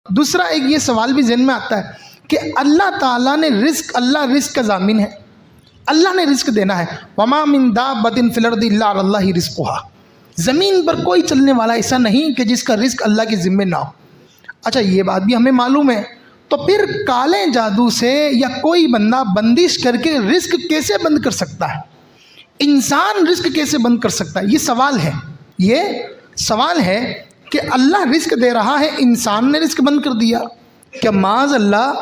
دوسرا ایک یہ سوال بھی ذہن میں آتا ہے کہ اللہ تعالیٰ نے اللہ رزق کا ضامن ہے، اللہ نے رزق دینا ہے۔ وما من دابۃ فی الارض الا علی اللہ رزقها، زمین پر کوئی چلنے والا ایسا نہیں کہ جس کا رزق اللہ کے ذمے نہ ہو۔ اچھا یہ بات بھی ہمیں معلوم ہے، تو پھر کالے جادو سے یا کوئی بندہ بندش کر کے رزق کیسے بند کر سکتا ہے؟ انسان رزق کیسے بند کر سکتا ہے؟ یہ سوال ہے کہ اللہ رزق دے رہا ہے، انسان نے رزق بند کر دیا۔ کہ معاذ اللہ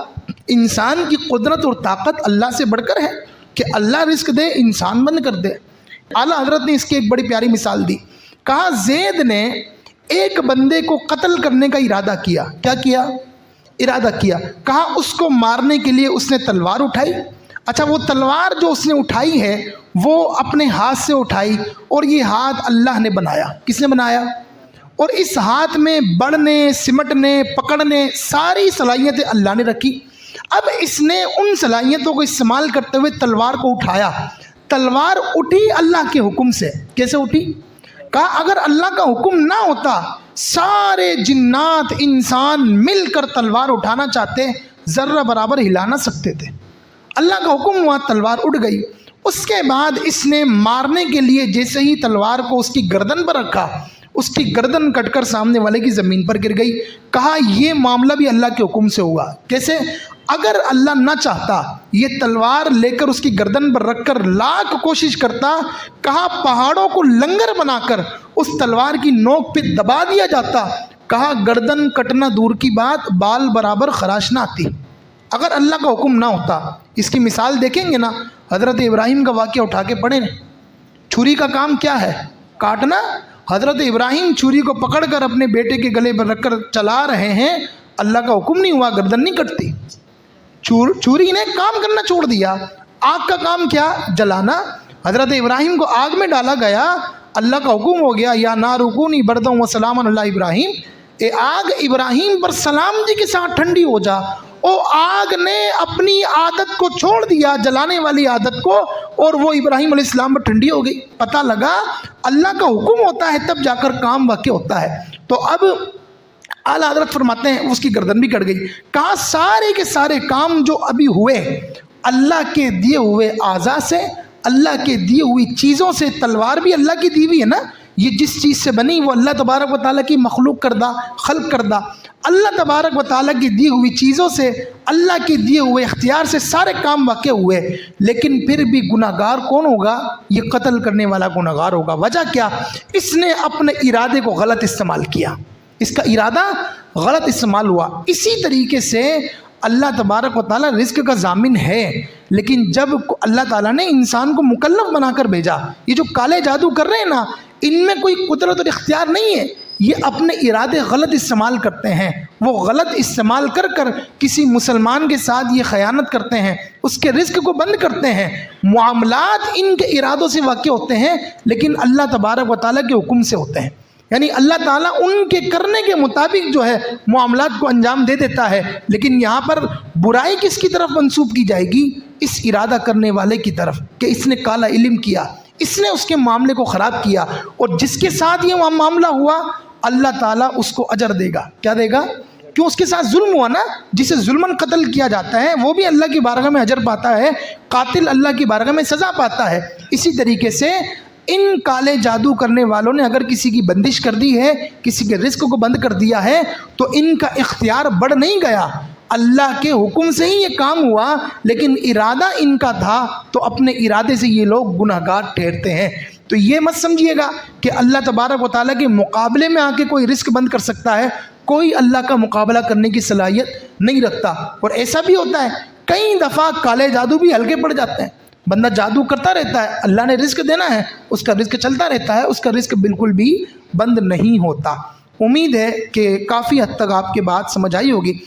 انسان کی قدرت اور طاقت اللہ سے بڑھ کر ہے کہ اللہ رزق دے انسان بند کر دے؟ اعلیٰ حضرت نے اس کی ایک بڑی پیاری مثال دی۔ کہا زید نے ایک بندے کو قتل کرنے کا ارادہ کیا۔ کیا کیا؟ ارادہ کیا۔ کہا اس کو مارنے کے لیے اس نے تلوار اٹھائی۔ اچھا وہ تلوار جو اس نے اٹھائی ہے وہ اپنے ہاتھ سے اٹھائی، اور یہ ہاتھ اللہ نے بنایا۔ کس نے بنایا؟ اور اس ہاتھ میں بڑھنے، سمٹنے، پکڑنے ساری صلاحیتیں اللہ نے رکھی۔ اب اس نے ان صلاحیتوں کو استعمال کرتے ہوئے تلوار کو اٹھایا۔ تلوار اٹھی اللہ کے حکم سے۔ کیسے اٹھی؟ کہا اگر اللہ کا حکم نہ ہوتا سارے جنات انسان مل کر تلوار اٹھانا چاہتے ذرہ برابر ہلا نہ سکتے تھے۔ اللہ کا حکم ہوا، تلوار اٹھ گئی۔ اس کے بعد اس نے مارنے کے لیے جیسے ہی تلوار کو اس کی گردن پر رکھا، اس کی گردن کٹ کر سامنے والے کی زمین پر گر گئی۔ کہا یہ معاملہ بھی اللہ کے حکم سے ہوا۔ کیسے؟ اگر اللہ نہ چاہتا یہ تلوار لے کر اس کی گردن پر رکھ کر لاکھ کوشش کرتا، کہا پہاڑوں کو لنگر بنا کر اس تلوار کی نوک پہ دبا دیا جاتا۔ کہا گردن کٹنا دور کی بات، بال برابر خراش نہ آتی اگر اللہ کا حکم نہ ہوتا۔ اس کی مثال دیکھیں گے نا، حضرت ابراہیم کا واقعہ اٹھا کے پڑھیں۔ چھری کا کام کیا ہے؟ کاٹنا۔ حضرت ابراہیم چھری کو پکڑ کر اپنے بیٹے کے گلے پر رکھ کر چلا رہے ہیں، اللہ کا حکم نہیں ہوا، گردن نہیں کٹتی۔ چھری نے کام کرنا چھوڑ دیا۔ آگ کا کام کیا؟ جلانا۔ حضرت ابراہیم کو آگ میں ڈالا گیا، اللہ کا حکم ہو گیا یا نار کونی بردا و سلام علی ابراہیم، اے آگ ابراہیم پر سلام جی کے ساتھ ٹھنڈی ہو جا۔ او آگ نے اپنی عادت کو چھوڑ دیا، جلانے والی عادت کو، اور وہ ابراہیم علیہ السلام پر ٹھنڈی ہو گئی۔ پتہ لگا اللہ کا حکم ہوتا ہے تب جا کر کام واقع ہوتا ہے۔ تو اب اعلیٰ حضرت فرماتے ہیں اس کی گردن بھی کٹ گئی۔ کہا سارے کے سارے کام جو ابھی ہوئے اللہ کے دیے ہوئے اعضاء سے، اللہ کے دیے ہوئی چیزوں سے۔ تلوار بھی اللہ کی دی ہوئی ہے نا، یہ جس چیز سے بنی وہ اللہ تبارک و تعالیٰ کی مخلوق کردہ، خلق کردہ، اللہ تبارک و تعالیٰ کی دی ہوئی چیزوں سے، اللہ کے دیے ہوئے اختیار سے سارے کام واقع ہوئے۔ لیکن پھر بھی گناہ گار کون ہوگا؟ یہ قتل کرنے والا گناہ گار ہوگا۔ وجہ کیا؟ اس نے اپنے ارادے کو غلط استعمال کیا، اس کا ارادہ غلط استعمال ہوا۔ اسی طریقے سے اللہ تبارک و تعالیٰ رزق کا ضامن ہے، لیکن جب اللہ تعالیٰ نے انسان کو مکلف بنا کر بھیجا، یہ جو کالے جادو کر رہے ہیں نا، ان میں کوئی قدرت اور اختیار نہیں ہے، یہ اپنے ارادے غلط استعمال کرتے ہیں۔ وہ غلط استعمال کر کر کسی مسلمان کے ساتھ یہ خیانت کرتے ہیں، اس کے رزق کو بند کرتے ہیں۔ معاملات ان کے ارادوں سے واقع ہوتے ہیں، لیکن اللہ تبارک و تعالیٰ کے حکم سے ہوتے ہیں۔ یعنی اللہ تعالیٰ ان کے کرنے کے مطابق جو ہے معاملات کو انجام دے دیتا ہے، لیکن یہاں پر برائی کس کی طرف منسوب کی جائے گی؟ اس ارادہ کرنے والے کی طرف، کہ اس نے کالا علم کیا، اس نے اس کے معاملے کو خراب کیا، اور جس کے ساتھ یہ معاملہ ہوا اللہ تعالیٰ اس کو اجر دے گا۔ کیا دے گا؟ کیوں؟ اس کے ساتھ ظلم ہوا نا، جسے ظلماً قتل کیا جاتا ہے وہ بھی اللہ کی بارگاہ میں اجر پاتا ہے، قاتل اللہ کی بارگاہ میں سزا پاتا ہے۔ اسی طریقے سے ان کالے جادو کرنے والوں نے اگر کسی کی بندش کر دی ہے، کسی کے رزق کو بند کر دیا ہے، تو ان کا اختیار بڑھ نہیں گیا، اللہ کے حکم سے ہی یہ کام ہوا، لیکن ارادہ ان کا تھا، تو اپنے ارادے سے یہ لوگ گناہ گار ٹھہرتے ہیں۔ تو یہ مت سمجھیے گا کہ اللہ تبارک و تعالیٰ کے مقابلے میں آ کے کوئی رزق بند کر سکتا ہے، کوئی اللہ کا مقابلہ کرنے کی صلاحیت نہیں رکھتا۔ اور ایسا بھی ہوتا ہے کئی دفعہ کالے جادو بھی ہلکے پڑ جاتے ہیں، بندہ جادو کرتا رہتا ہے، اللہ نے رزق دینا ہے، اس کا رزق چلتا رہتا ہے، اس کا رزق بالکل بھی بند نہیں ہوتا۔ امید ہے کہ کافی حد تک آپ کے بات سمجھ آئی ہوگی۔